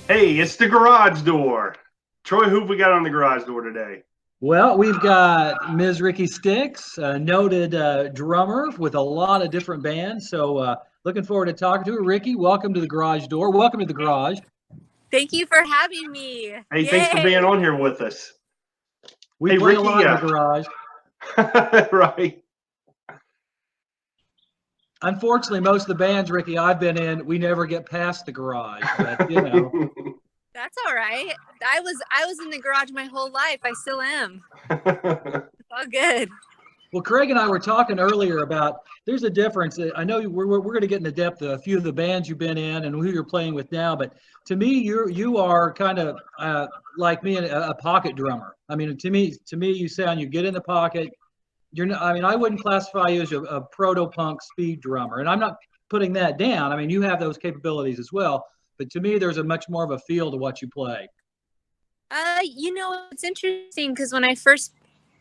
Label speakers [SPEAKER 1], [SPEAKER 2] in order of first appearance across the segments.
[SPEAKER 1] Hey, it's the garage door. Troy, who have we got on the garage door today?
[SPEAKER 2] Well, we've got Ms. Rikki Styxx, a noted drummer with a lot of different bands. So, looking forward to talking to her. Rikki, welcome to the Garage Door. Welcome to the garage.
[SPEAKER 3] Thank you for having me.
[SPEAKER 1] Hey,
[SPEAKER 3] Yay.
[SPEAKER 1] thanks for being on here with us.
[SPEAKER 2] We
[SPEAKER 1] Hey,
[SPEAKER 2] play a
[SPEAKER 1] Rikki,
[SPEAKER 2] lot in the garage.
[SPEAKER 1] right.
[SPEAKER 2] Unfortunately, most of the bands, Rikki, I've been in, we never get past the garage. But
[SPEAKER 3] That's all right. I was in the garage my whole life. I still am. It's all good.
[SPEAKER 2] Well, Craig and I were talking earlier about there's a difference. I know we're going to get into depth of a few of the bands you've been in and who you're playing with now, but to me, you are kind of like me, a pocket drummer. I mean, to me, you sound, you get in the pocket. You're not, I mean, I wouldn't classify you as a proto-punk speed drummer, and I'm not putting that down. I mean, you have those capabilities as well, but to me, there's a much more of a feel to what you play.
[SPEAKER 3] It's interesting because when I first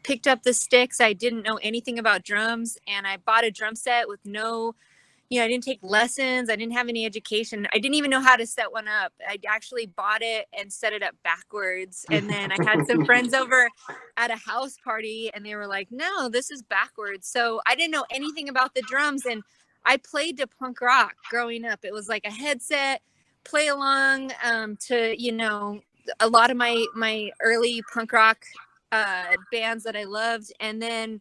[SPEAKER 3] picked up the sticks, I didn't know anything about drums, and I bought a drum set with no, I didn't take lessons. I didn't have any education. I didn't even know how to set one up. I actually bought it and set it up backwards. And then I had some friends over at a house party and they were like, no, this is backwards. So I didn't know anything about the drums. And I played to punk rock growing up. It was like a headset, play along to a lot of my early punk rock bands that I loved. And then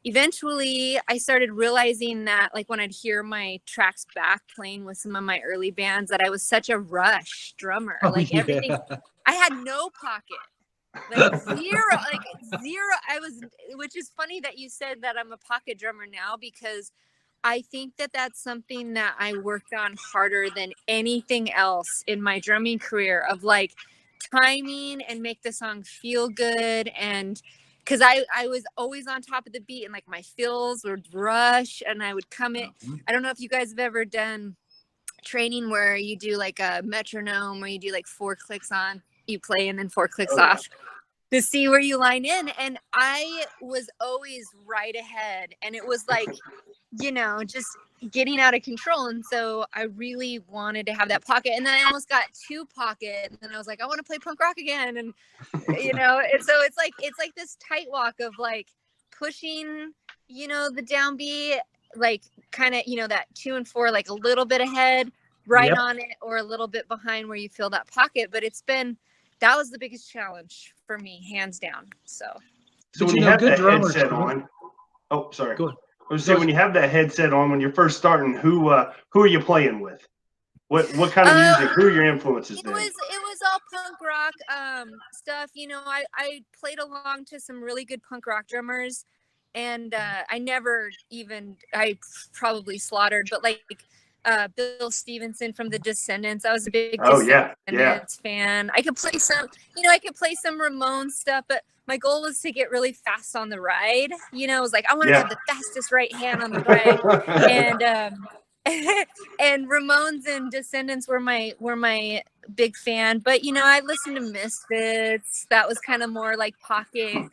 [SPEAKER 3] eventually I started realizing that, like, when I'd hear my tracks back playing with some of my early bands, that I was such a rush drummer.
[SPEAKER 2] Oh,
[SPEAKER 3] Like, everything,
[SPEAKER 2] yeah.
[SPEAKER 3] I had no pocket, like zero. I was, which is funny that you said that I'm a pocket drummer now, because I think that that's something that I worked on harder than anything else in my drumming career, of like timing and make the song feel good. And because I was always on top of the beat, and like my fills would rush and I would come in. I don't know if you guys have ever done training where you do like a metronome, where you do like 4 clicks on, you play, and then 4 clicks off to see where you line in. And I was always right ahead, and it was like, just getting out of control. And so I really wanted to have that pocket, and then I almost got 2 pocket, and then I was like, I want to play punk rock again. And and so it's like this tight walk of like pushing, the downbeat, like kind of, that 2 and 4, like a little bit ahead, right
[SPEAKER 2] Yep.
[SPEAKER 3] on it, or a little bit behind where you feel that pocket. But that was the biggest challenge for me, hands down. So
[SPEAKER 1] When you have that headset on, oh, sorry.
[SPEAKER 2] Go ahead.
[SPEAKER 1] I was saying, when you have that headset on, when you're first starting, who are you playing with? What kind of music? Who are your influences then?
[SPEAKER 3] It was all punk rock stuff. I played along to some really good punk rock drummers, and I probably slaughtered, but like Bill Stevenson from the Descendants. I was a big Descendants fan. I could play some Ramones stuff, but my goal was to get really fast on the ride. It was like, I want to have the fastest right hand on the ride. And and Ramones and Descendants were my big fan. But I listened to Misfits. That was kind of more like pocket.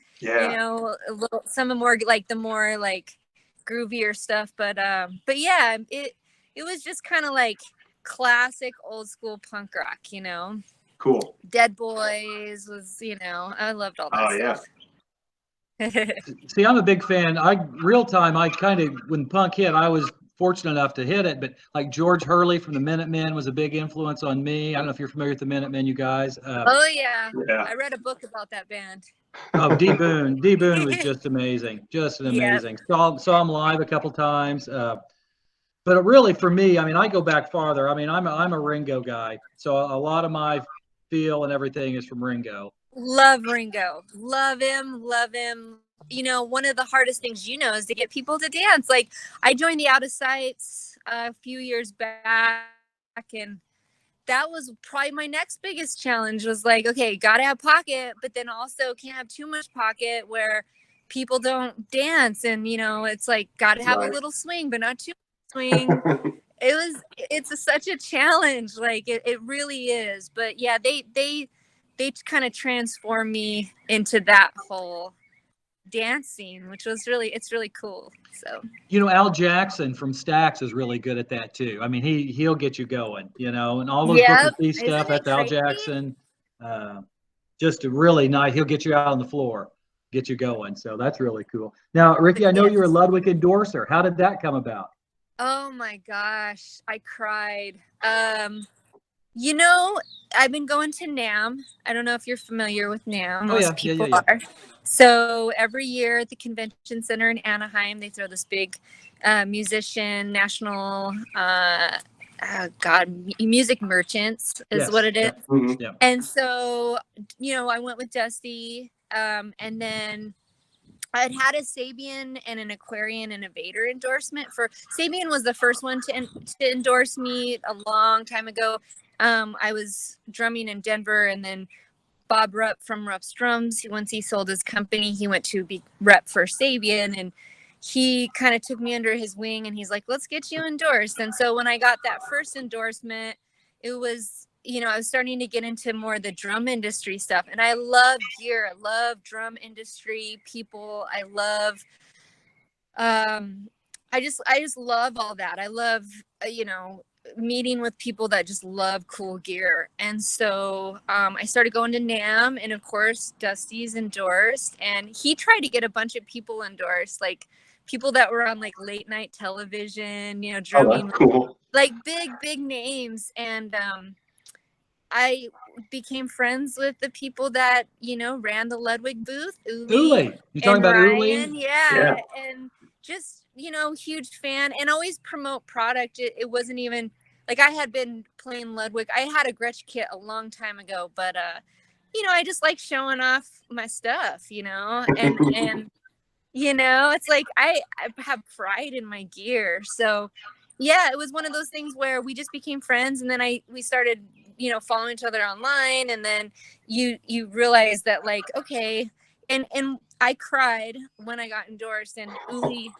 [SPEAKER 3] Some of more like the more like groovier stuff. But yeah, it was just kind of like classic old school punk rock.
[SPEAKER 1] Cool.
[SPEAKER 3] Dead Boys was, I loved all that stuff.
[SPEAKER 2] See, I'm a big fan. Real time, when punk hit, I was fortunate enough to hit it, but like George Hurley from the Minutemen was a big influence on me. I don't know if you're familiar with the Minutemen, you guys.
[SPEAKER 3] Oh yeah. I read a book about that band.
[SPEAKER 2] Oh, D Boone was just amazing, just an amazing. Saw him live a couple times. But really, for me, I mean, I go back farther. I mean, I'm a Ringo guy, so a lot of my feel and everything is from Ringo.
[SPEAKER 3] Love Ringo. Love him. One of the hardest things, is to get people to dance. Like, I joined the Out of Sights a few years back, and that was probably my next biggest challenge, was like, okay, gotta have pocket, but then also can't have too much pocket where people don't dance. And, it's like, gotta have a little swing, but not too much swing. It's such a challenge. Like, it really is. But yeah, they kind of transform me into that whole dancing, which was it's really cool. So
[SPEAKER 2] Al Jackson from Stax is really good at that too. I mean, he'll get you going, and all those
[SPEAKER 3] yep,
[SPEAKER 2] Booker T stuff.
[SPEAKER 3] isn't it
[SPEAKER 2] That's Al
[SPEAKER 3] crazy?
[SPEAKER 2] Jackson. Just a really nice. He'll get you out on the floor, get you going. So that's really cool. Now, Rikki, I know you're a Ludwick endorser. How did that come about?
[SPEAKER 3] Oh my gosh, I cried. I've been going to NAMM. I don't know if you're familiar with NAMM. Most people are. So every year at the convention center in Anaheim, they throw this big musician national music merchants is what it is.
[SPEAKER 2] Yeah.
[SPEAKER 3] And so, I went with Dusty, and then I'd had a Sabian and an Aquarian and a Vader endorsement. Sabian was the first one to endorse me a long time ago. I was drumming in Denver, and then Bob Rupp from Rupp's Drums, once he sold his company, he went to be rep for Sabian, and he kind of took me under his wing, and he's like, let's get you endorsed. And so when I got that first endorsement, it was, I was starting to get into more of the drum industry stuff, and I love gear. I love drum industry people. I love, I just love all that. I love, meeting with people that just love cool gear. And so I started going to NAMM, and of course Dusty's endorsed, and he tried to get a bunch of people endorsed, like people that were on like late night television, drumming,
[SPEAKER 1] cool.
[SPEAKER 3] like big names. And I became friends with the people that ran the Ludwick booth.
[SPEAKER 2] Uli, you talking about
[SPEAKER 3] Ryan,
[SPEAKER 2] Uli?
[SPEAKER 3] yeah, and just huge fan, and always promote product. It wasn't even like I had been playing Ludwick. I had a Gretsch kit a long time ago, but I just like showing off my stuff, and it's like I have pride in my gear. So yeah, it was one of those things where we just became friends, and then we started following each other online, and then you realize that, like, okay, and I cried when I got endorsed, and Uli,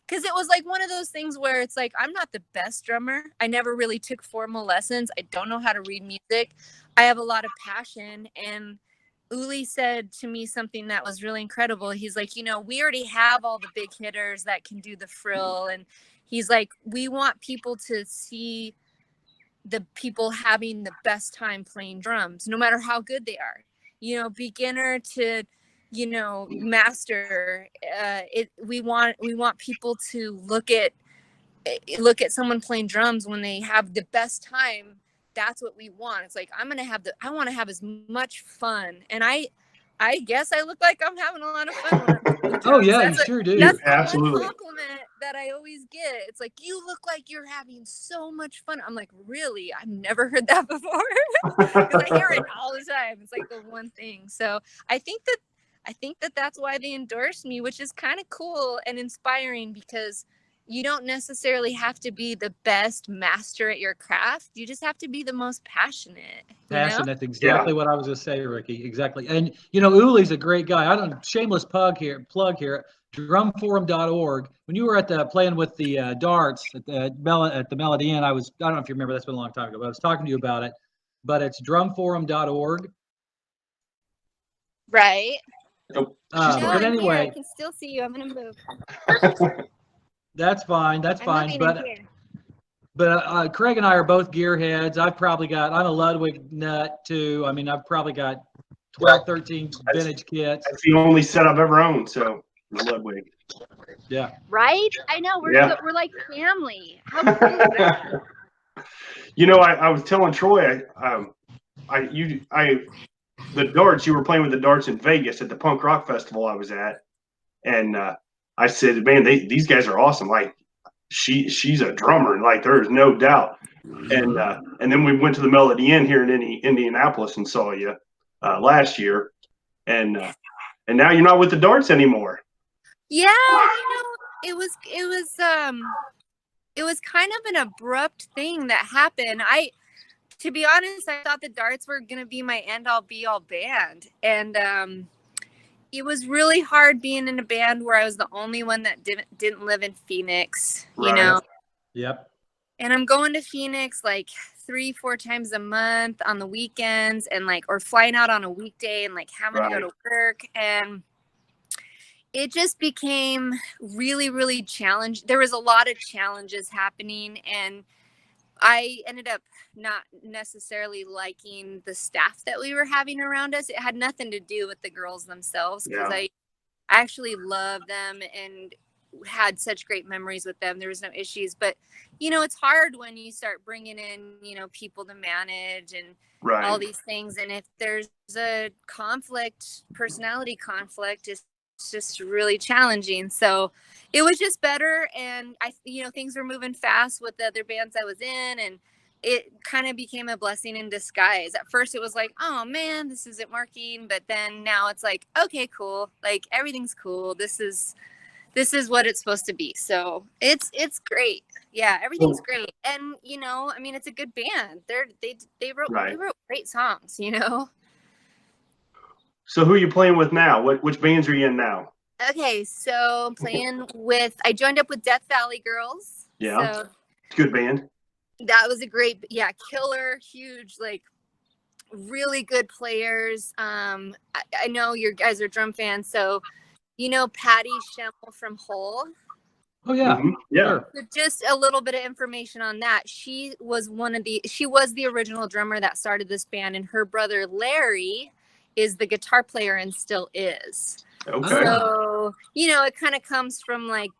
[SPEAKER 3] because it was like one of those things where it's like, I'm not the best drummer. I never really took formal lessons. I don't know how to read music. I have a lot of passion. And Uli said to me something that was really incredible. He's like, we already have all the big hitters that can do the frill. And he's like, we want people to see the people having the best time playing drums, no matter how good they are, beginner to master. We want people to look at someone playing drums when they have the best time. That's what we want. It's like, I want to have as much fun. And I guess I look like I'm having a lot of fun when I'm playing drums.
[SPEAKER 2] Oh yeah, you sure do.
[SPEAKER 3] That's
[SPEAKER 1] absolutely
[SPEAKER 3] one compliment that I always get. It's like, you look like you're having so much fun. I'm like, really? I've never heard that before. Because I hear it all the time. It's like the one thing. So I think that that's why they endorsed me, which is kind of cool and inspiring, because you don't necessarily have to be the best master at your craft. You just have to be the most passionate.
[SPEAKER 2] That's exactly what I was going to say, Rikki. Exactly. And, Uli's a great guy. I don't, shameless plug here, drumforum.org. When you were playing with the darts at the Melody Inn, I don't know if you remember, that's been a long time ago, but I was talking to you about it. But it's drumforum.org.
[SPEAKER 3] Right.
[SPEAKER 1] Nope.
[SPEAKER 2] But anyway,
[SPEAKER 3] I can still see you. I'm going to move.
[SPEAKER 2] That's fine. But Craig and I are both gearheads. I'm a Ludwig nut too. I mean, I've probably got 12, 13 vintage kits.
[SPEAKER 1] That's the only set I've ever owned. So Ludwig.
[SPEAKER 2] Yeah.
[SPEAKER 3] Right? I know. We're like family. How cool is that?
[SPEAKER 1] I was telling Troy, the darts, you were playing with the darts in Vegas at the punk rock festival I was at. And I said, man, these guys are awesome. Like, she's a drummer, like, there is no doubt. And then we went to the Melody Inn here in Indianapolis and saw you last year. And now you're not with the darts anymore.
[SPEAKER 3] Yeah, it was kind of an abrupt thing that happened. To be honest, I thought the darts were gonna be my end all be all band, and it was really hard being in a band where I was the only one that didn't live in Phoenix,
[SPEAKER 2] Yep.
[SPEAKER 3] And I'm going to Phoenix like 3-4 times a month on the weekends, and or flying out on a weekday and having to go to work. And it just became really, really challenging. There was a lot of challenges happening, and I ended up not necessarily liking the staff that we were having around us. It had nothing to do with the girls themselves, because
[SPEAKER 1] Yeah.
[SPEAKER 3] I actually love them and had such great memories with them. There was no issues, but it's hard when you start bringing in, people to manage and all
[SPEAKER 1] Right.
[SPEAKER 3] these things. And if there's a personality conflict, it's just really challenging. So it was just better. And things were moving fast with the other bands I was in, and it kind of became a blessing in disguise. At first it was like, oh man, this isn't working. But then now it's like, okay, cool. Like everything's cool. This is what it's supposed to be. So it's great. Yeah, everything's great. And I mean, it's a good band. They wrote
[SPEAKER 1] Right.
[SPEAKER 3] great songs.
[SPEAKER 1] So who are you playing with now? Which bands are you in now?
[SPEAKER 3] Okay, so I'm playing with, I joined up with Death Valley Girls.
[SPEAKER 1] Yeah.
[SPEAKER 3] So
[SPEAKER 1] It's a good band.
[SPEAKER 3] that was a great, killer, huge, like really good players. I know you guys are drum fans, so Patty Schemmel from Hole.
[SPEAKER 2] Oh yeah.
[SPEAKER 1] Mhm. Yeah.
[SPEAKER 2] Sure.
[SPEAKER 3] So just a little bit of information on that. She was the original drummer that started this band, and her brother Larry is the guitar player and still is.
[SPEAKER 1] Okay.
[SPEAKER 3] So, it kind of comes from like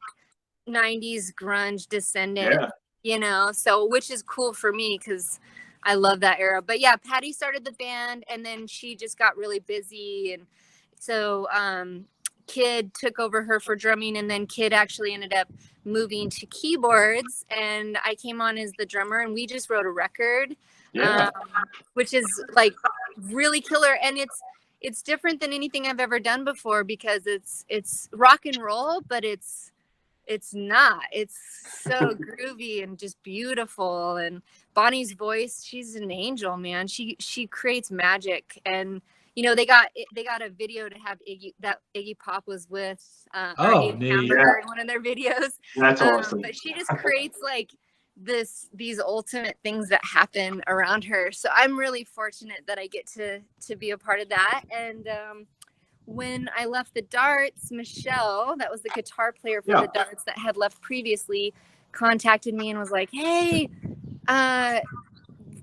[SPEAKER 3] 90s grunge descendant, so which is cool for me because I love that era. But yeah, Patty started the band, and then she just got really busy, and so Kid took over her for drumming, and then Kid actually ended up moving to keyboards, and I came on as the drummer, and we just wrote a record, which is like really killer. And it's different than anything I've ever done before, because it's rock and roll, but it's not. It's so groovy and just beautiful. And Bonnie's voice, she's an angel, man. She creates magic. And they got a video to have Iggy Pop was with or
[SPEAKER 2] neat.
[SPEAKER 3] Hamburger in one of their videos.
[SPEAKER 1] That's awesome.
[SPEAKER 3] But she just creates like these ultimate things that happen around her. So I'm really fortunate that I get to be a part of that. And when I left the Darts, Michelle, that was the guitar player for the Darts that had left previously, contacted me and was like, hey,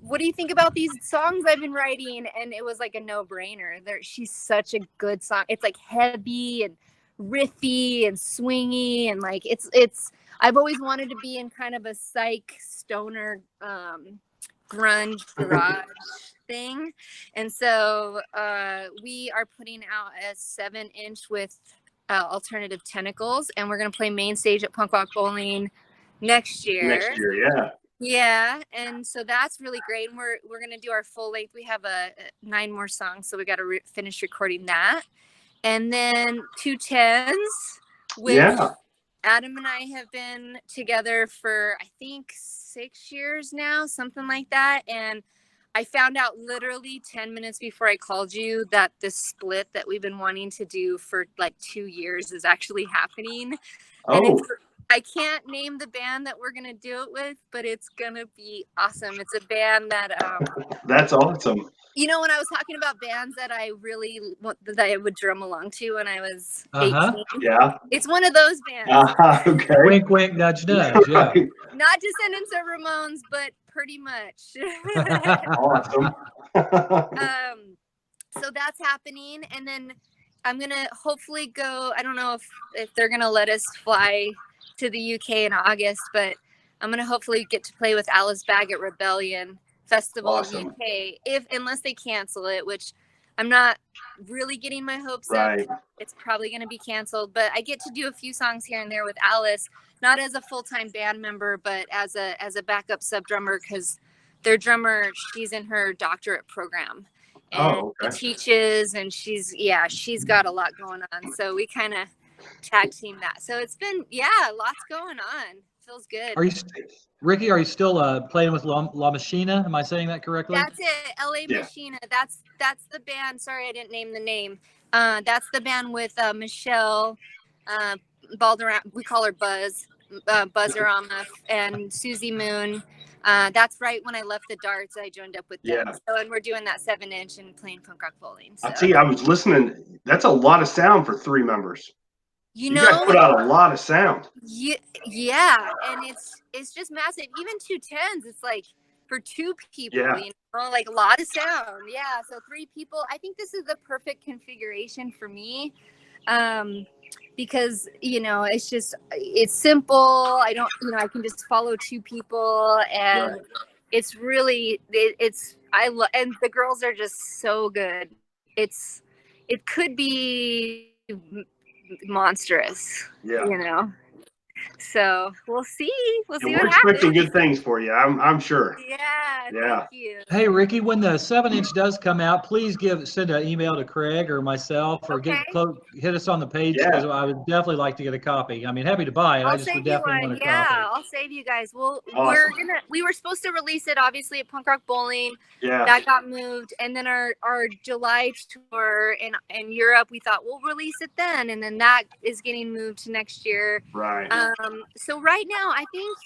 [SPEAKER 3] what do you think about these songs I've been writing? And it was like a no-brainer. She's such a good song. It's like heavy and riffy and swingy, and like it's I've always wanted to be in kind of a psych stoner grunge garage thing. And so we are putting out a 7-inch with alternative tentacles, and we're going to play main stage at Punk Rock Bowling next year. Yeah, and so that's really great. And we're going to do our full length. We have 9 more songs, so we got to finish recording that. And then 210s, which Adam and I have been together for I think 6 years now, something like that. And I found out literally 10 minutes before I called you that this split that we've been wanting to do for like 2 years is actually happening. And I can't name the band that we're going to do it with, but it's going to be awesome. It's a band that
[SPEAKER 1] that's awesome.
[SPEAKER 3] When I was talking about bands that I really that I would drum along to when I was 18.
[SPEAKER 1] Yeah.
[SPEAKER 3] It's one of those bands.
[SPEAKER 1] Okay.
[SPEAKER 2] Wink, wink, nudge, nudge. Yeah.
[SPEAKER 3] Not Descendants of Ramones, but pretty much.
[SPEAKER 1] Awesome.
[SPEAKER 3] So that's happening. And then I'm going to hopefully go, I don't know if they're going to let us fly to the UK in August, but I'm going to hopefully get to play with Alice Baggett Rebellion Festival in the UK, unless they cancel it, which I'm not really getting my hopes up. It's probably going to be canceled, but I get to do a few songs here and there with Alice, not as a full-time band member, but as a backup sub drummer, because their drummer, she's in her doctorate program and she teaches, and she's got a lot going on. So we kind of tag team that. So it's been, lots going on. Feels good.
[SPEAKER 2] Rikki, are you still playing with La Machina? Am I saying that correctly?
[SPEAKER 3] That's it. LA Machina. That's the band. Sorry, I didn't name the name. That's the band with Michelle Balderrama. We call her Buzz. Buzzarama and Susie Moon. That's right when I left the Darts, I joined up with them. So, and we're doing that 7-inch and playing Punk Rock Bowling. So.
[SPEAKER 1] I was listening. That's a lot of sound for 3 members.
[SPEAKER 3] You
[SPEAKER 1] You guys
[SPEAKER 3] know,
[SPEAKER 1] put out a lot of sound.
[SPEAKER 3] yeah, and it's just massive. Even 210s, it's like for two people,
[SPEAKER 1] Yeah.
[SPEAKER 3] you know, like a lot of sound. Yeah, so three people. I think this is the perfect configuration for me, because you know it's simple. I don't, you know, I can just follow two people, and
[SPEAKER 1] Right.
[SPEAKER 3] it's really it's I love, and the girls are just so good. It could be monstrous,
[SPEAKER 1] Yeah.
[SPEAKER 3] you know. So we'll see. We'll
[SPEAKER 1] And
[SPEAKER 3] see
[SPEAKER 1] we're
[SPEAKER 3] what
[SPEAKER 1] expecting
[SPEAKER 3] happens.
[SPEAKER 1] good things for you. I'm sure.
[SPEAKER 3] Yeah,
[SPEAKER 1] Yeah.
[SPEAKER 3] thank you.
[SPEAKER 2] Hey, Rikki, when the 7-inch does come out, please send an email to Craig or myself, or
[SPEAKER 3] Okay.
[SPEAKER 2] hit us on the page,
[SPEAKER 1] Yeah.
[SPEAKER 2] because I would definitely like to get a copy. I mean, happy to buy it. I
[SPEAKER 3] I'll
[SPEAKER 2] just would
[SPEAKER 3] save you
[SPEAKER 2] definitely want
[SPEAKER 3] one.
[SPEAKER 2] a copy.
[SPEAKER 3] Yeah, I'll save you guys.
[SPEAKER 1] Awesome.
[SPEAKER 3] We were supposed to release it obviously at Punk Rock Bowling.
[SPEAKER 1] Yeah.
[SPEAKER 3] That got moved, and then our July tour in Europe, we thought we'll release it then, and then that is getting moved to next year.
[SPEAKER 1] Right.
[SPEAKER 3] So right now, I think,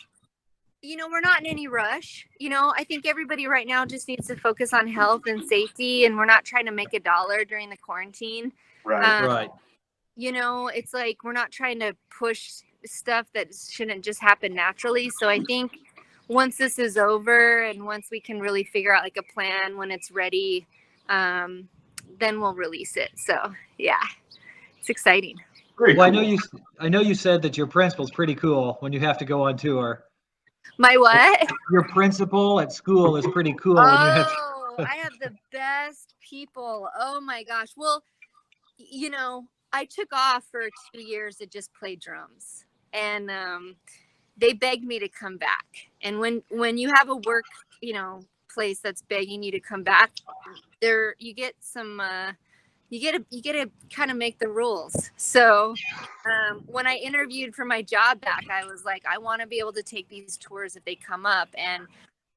[SPEAKER 3] you know, we're not in any rush. You know, I think everybody right now just needs to focus on health and safety, and we're not trying to make a dollar during the quarantine.
[SPEAKER 1] Right.
[SPEAKER 2] Right.
[SPEAKER 3] You know, it's like we're not trying to push stuff that shouldn't just happen naturally. So I think once this is over and once we can really figure out like a plan when it's ready, then we'll release it. So yeah, it's exciting.
[SPEAKER 1] Very
[SPEAKER 2] Well,
[SPEAKER 1] cool.
[SPEAKER 2] I know you said that your principal's pretty cool when you have to go on tour.
[SPEAKER 3] My what?
[SPEAKER 2] Your principal at school is pretty cool when you have.
[SPEAKER 3] Oh, I have the best people. Oh my gosh. Well, you know, I took off for 2 years to just play drums, and they begged me to come back. And when you have a work, you know, place that's begging you to come back, there you get some you get to kind of make the rules. So when I interviewed for my job back, I was like, I want to be able to take these tours if they come up, and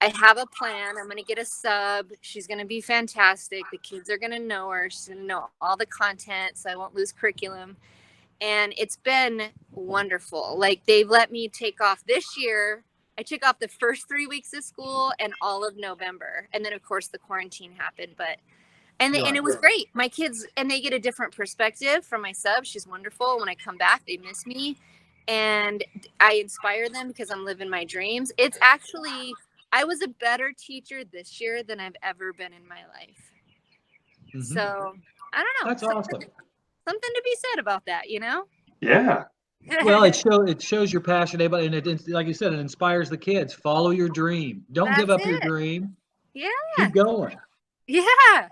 [SPEAKER 3] I have a plan. I'm going to get a sub. She's going to be fantastic. The kids are going to know her. She's going to know all the content, so I won't lose curriculum. And it's been wonderful. Like, they've let me take off this year. I took off the first 3 weeks of school and all of November. And then of course the quarantine happened, and it was great. My kids, and they get a different perspective from my sub. She's wonderful. When I come back, they miss me, and I inspire them because I'm living my dreams. It's actually, I was a better teacher this year than I've ever been in my life.
[SPEAKER 2] Mhm.
[SPEAKER 3] So I don't know.
[SPEAKER 2] That's awesome.
[SPEAKER 3] Something to be said about that, you know?
[SPEAKER 1] Yeah.
[SPEAKER 2] Well, it shows you're passionate about it, and it, like you said, it inspires the kids. Follow your dream. Don't give
[SPEAKER 3] That's
[SPEAKER 2] up your
[SPEAKER 3] it.
[SPEAKER 2] dream.
[SPEAKER 3] Yeah.
[SPEAKER 2] Keep going.
[SPEAKER 3] Yeah.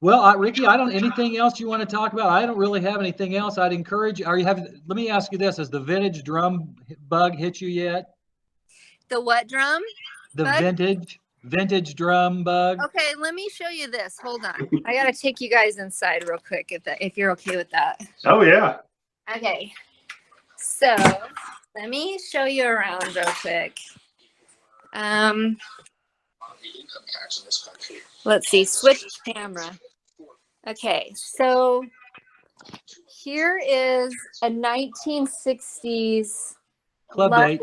[SPEAKER 2] Well, Rikki, I don't. Anything else you want to talk about? I don't really have anything else. I'd encourage. Are you have? Let me ask you this: has the vintage drum bug hit you yet?
[SPEAKER 3] The what drum?
[SPEAKER 2] The
[SPEAKER 3] Bug?
[SPEAKER 2] vintage drum bug.
[SPEAKER 3] Okay, let me show you this. Hold on. I gotta take you guys inside real quick if you're okay with that.
[SPEAKER 1] Oh yeah.
[SPEAKER 3] Okay. So let me show you around real quick. Let's see, switch camera. Okay, so here is a 1960s
[SPEAKER 2] Club date.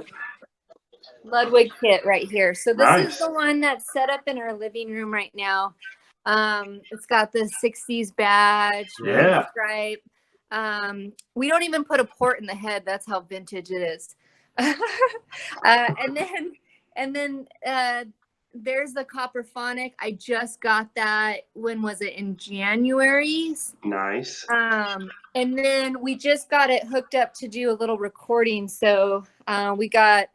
[SPEAKER 3] Ludwick kit right here. So this
[SPEAKER 1] Nice.
[SPEAKER 3] is the one that's set up in our living room right now. It's got the 60s badge,
[SPEAKER 1] Yeah.
[SPEAKER 3] stripe. We don't even put a port in the head. That's how vintage it is. And then there's the copperphonic. I just got that. When was it? In January.
[SPEAKER 1] Nice.
[SPEAKER 3] And then we just got it hooked up to do a little recording. So we got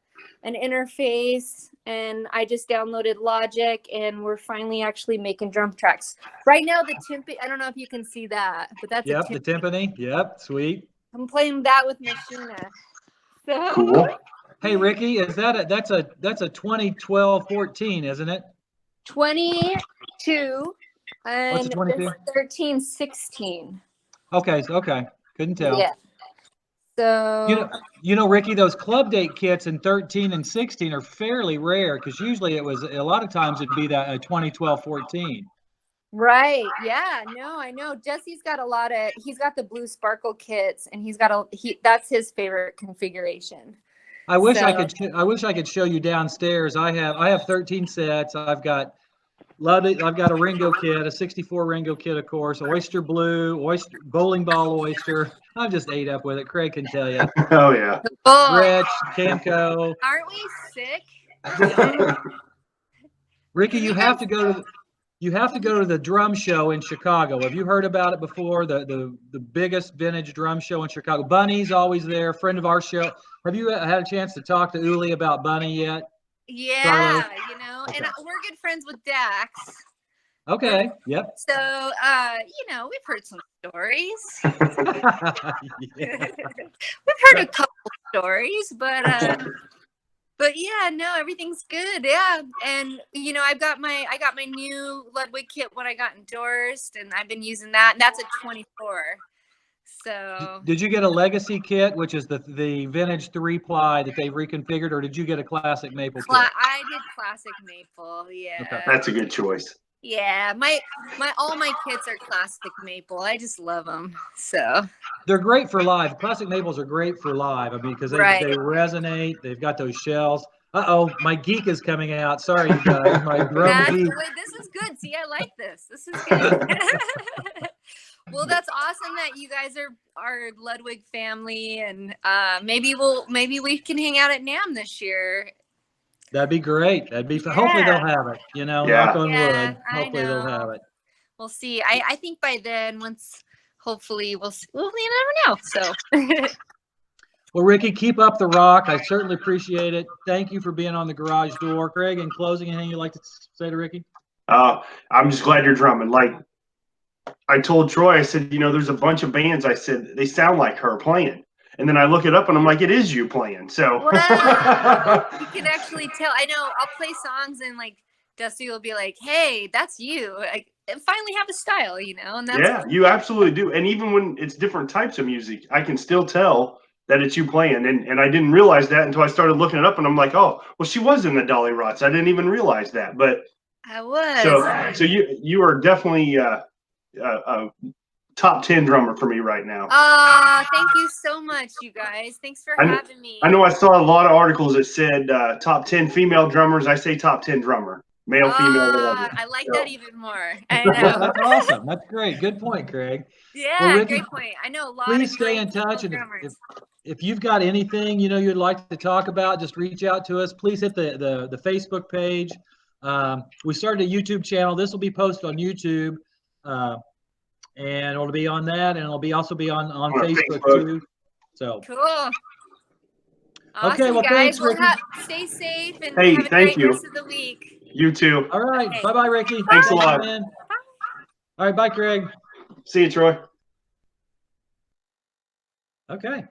[SPEAKER 3] an interface, and I just downloaded Logic, and we're finally actually making drum tracks. Right now, the timpani, I don't know if you can see that, but that's
[SPEAKER 2] Yep, the timpani. Yep, sweet.
[SPEAKER 3] I'm playing that with Machina. So,
[SPEAKER 1] Cool.
[SPEAKER 2] Hey, Rikki, is that that's a 2012-14, isn't it?
[SPEAKER 3] 22 and
[SPEAKER 2] 22?
[SPEAKER 3] 13-16.
[SPEAKER 2] Okay, couldn't tell.
[SPEAKER 3] Yeah. So
[SPEAKER 2] You know, Rikki, those club date kits in 13 and 16 are fairly rare, because usually it was a lot of times it'd be that 2012-14.
[SPEAKER 3] right, yeah, no, I know. Jesse's got he's got the blue sparkle kits, and that's his favorite configuration.
[SPEAKER 2] I wish I could show you downstairs. I have 13 sets. I've got Love it. I've got a Ringo kit, a '64 Ringo kit, of course. Oyster blue, oyster bowling ball oyster. I'm just ate up with it. Craig can tell you.
[SPEAKER 1] Oh yeah.
[SPEAKER 3] Oh,
[SPEAKER 2] Rich, Camco.
[SPEAKER 3] aren't we sick?
[SPEAKER 2] Ricky,
[SPEAKER 3] Can
[SPEAKER 2] you
[SPEAKER 3] you
[SPEAKER 2] have
[SPEAKER 3] guys-
[SPEAKER 2] to go to the drum show in Chicago. Have you heard about it before? The biggest vintage drum show in Chicago. Bunny's always there, friend of our show. Have you had a chance to talk to Uli about Bunny yet?
[SPEAKER 3] Yeah,
[SPEAKER 2] Carlo?
[SPEAKER 3] you know,
[SPEAKER 2] Okay.
[SPEAKER 3] and we're good friends with Dax.
[SPEAKER 2] Okay. Yep.
[SPEAKER 3] So, you know, we've heard some stories.
[SPEAKER 2] Yeah.
[SPEAKER 3] We've heard a couple stories, but yeah, no, everything's good. Yeah, and you know, I got my new Ludwick kit when I got endorsed, and I've been using that. And that's a 24. So
[SPEAKER 2] Did you get a legacy kit, which is the vintage 3-ply that they've reconfigured, or did you get a classic maple kit?
[SPEAKER 3] I did classic maple. Yeah.
[SPEAKER 2] Okay.
[SPEAKER 1] That's a good choice.
[SPEAKER 3] Yeah, my all my kits are classic maple. I just love them. So
[SPEAKER 2] They're great for live. Classic maples are great for live. I mean, because they resonate. They've got those shells. Uh-oh, my geek is coming out. Sorry, you guys. My drum geek.
[SPEAKER 3] wait, this is good. See, I like this. This is good. Well, that's awesome that you guys are Ludwig family, and maybe we can hang out at NAMM this year.
[SPEAKER 2] That'd be great. That'd be fun.
[SPEAKER 3] Yeah.
[SPEAKER 2] Hopefully they'll have it. You know,
[SPEAKER 1] Yeah.
[SPEAKER 2] knock on
[SPEAKER 3] Yeah,
[SPEAKER 2] wood.
[SPEAKER 3] I
[SPEAKER 2] Hopefully they'll have
[SPEAKER 3] know.
[SPEAKER 2] it.
[SPEAKER 3] We'll see. I think by then, once hopefully we'll see. Well, you never know. So
[SPEAKER 2] Well, Ricky, keep up the rock. I certainly appreciate it. Thank you for being on the garage door. Craig, in closing, anything you'd like to say to Ricky?
[SPEAKER 1] I'm just glad you're drumming. Like I told Troy, I said, you know, there's a bunch of bands. I said they sound like her playing, and then I look it up and I'm like, it is you playing. So
[SPEAKER 3] wow, you can actually tell. I know. I'll play songs and like Dusty will be like, "Hey, that's you." I finally have a style, you know. And that's
[SPEAKER 1] yeah, you absolutely do. And even when it's different types of music, I can still tell that it's you playing. And I didn't realize that until I started looking it up, and I'm like, oh, well, she was in the Dolly Rots. I didn't even realize that. But
[SPEAKER 3] I was.
[SPEAKER 1] so you are definitely a top 10 drummer for me right now.
[SPEAKER 3] Thank you so much, you guys. Thanks for having me.
[SPEAKER 1] I know I saw a lot of articles that said top 10 female drummers. I say top 10 drummer, male, female, whatever.
[SPEAKER 3] I like that even more. I know.
[SPEAKER 2] That's awesome. That's great. Good point, Craig.
[SPEAKER 3] Yeah,
[SPEAKER 2] Well, Ricky,
[SPEAKER 3] great point. I know a lot
[SPEAKER 2] please
[SPEAKER 3] of
[SPEAKER 2] stay
[SPEAKER 3] great
[SPEAKER 2] in touch,
[SPEAKER 3] female
[SPEAKER 2] and
[SPEAKER 3] drummers.
[SPEAKER 2] if you've got anything you'd like to talk about, just reach out to us. Please hit the Facebook page. We started a YouTube channel. This will be posted on YouTube, and it'll be on that, and it'll also be on Facebook too. So
[SPEAKER 3] Cool. Awesome,
[SPEAKER 2] okay, well,
[SPEAKER 3] guys.
[SPEAKER 2] thanks, Ricky.
[SPEAKER 3] Stay safe and
[SPEAKER 1] Hey,
[SPEAKER 3] have a
[SPEAKER 1] thank
[SPEAKER 3] great
[SPEAKER 1] you.
[SPEAKER 3] rest of the week.
[SPEAKER 1] You too.
[SPEAKER 2] All right.
[SPEAKER 3] Okay.
[SPEAKER 2] Bye-bye, Ricky.
[SPEAKER 1] Thanks a lot.
[SPEAKER 2] Man. All right. Bye, Craig.
[SPEAKER 1] See you, Troy.
[SPEAKER 2] Okay.